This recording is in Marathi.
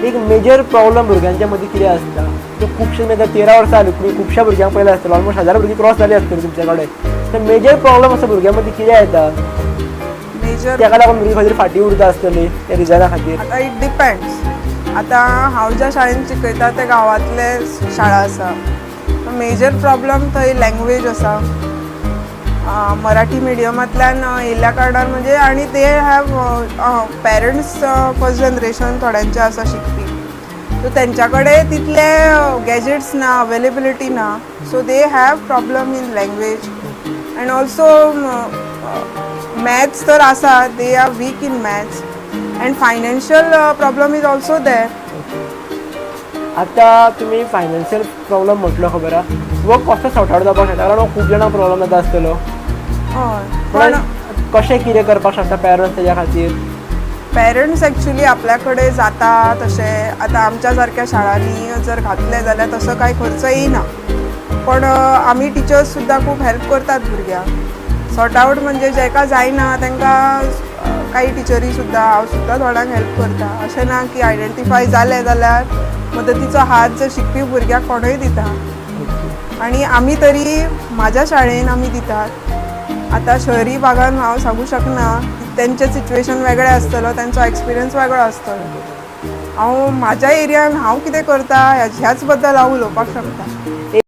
एक मेजर प्रॉब्लम भुरग्यांच्या मदीं कितें आसता तो खुबशे म्हणजे 13 वर्सां जाली तुमी खुबश्या भुरग्यांक पयलें आसतलो ऑलमोस्ट 1000 भुरगीं क्रॉस जाली आसतली तुमचे कडेन. तर मेजर प्रॉब्लम असो भुरग्यां मदीं कितें येता मेजर ताका लागून भुरगीं खंय तरी फाटीं उरता आसतली त्या रिजना खातीर? आतां इट डिपेंड्स. आतां हांव ज्या शाळेंत शिकयता ते गांवांतले शाळा आसा. मेजर प्रॉब्लम थंय लँग्वेज आसा. मराठी मिडियमांतल्यान येयल्ल्या कारणान म्हणजे आनी they have parents first generation थोड्यांचे आसा शिकपी, सो तेंच्या कडेन तितले गॅजेट्स ना, अवेलेबिलिटी ना, so they have problem in language and also maths तर आसा, they are weak in maths and financial problem is also there. आतां तुमी फायनान्शियल प्रॉब्लम म्हटलो खबर आहा, वो कसो सॉर्ट आवट जावपाक शकता? कारण हो खूब जाणांक प्रॉब्लम जाता आसतलो. हय पण पण कशें कितें करपाक शकता पेरंट्स तेज्या खातीर? पेरंट्स एक्चुली आपल्या कडेन जाता तशें आतां आमच्या सारक्या शाळांनी जर घातले जाल्यार तसो कांय खर्च येयना, पण आमी टिचर्स सुद्दां खूब हेल्प करतात भुरग्यांक. सॉर्ट आवट म्हणजे जाका जायना तांकां काही टिचरी सुद्दां हांव सुद्दां थोड्यांक हेल्प करता. अशें ना की आयडेंटिफाय जालें जाल्यार मदतीचो हात जर शिकपी भुरग्याक कोणूय दिता. आनी आमी तरी म्हाज्या शाळेन आमी दितात. आतां शहरी भागान हांव सांगू शकना, तेंचें सिच्युएशन वेगळें आसतलो, तेंचो एक्सपिरियन्स वेगळो आसतलो. हांव म्हाज्या एरियान हांव कितें करता ह्याच बद्दल हांव उलोवपाक शकता.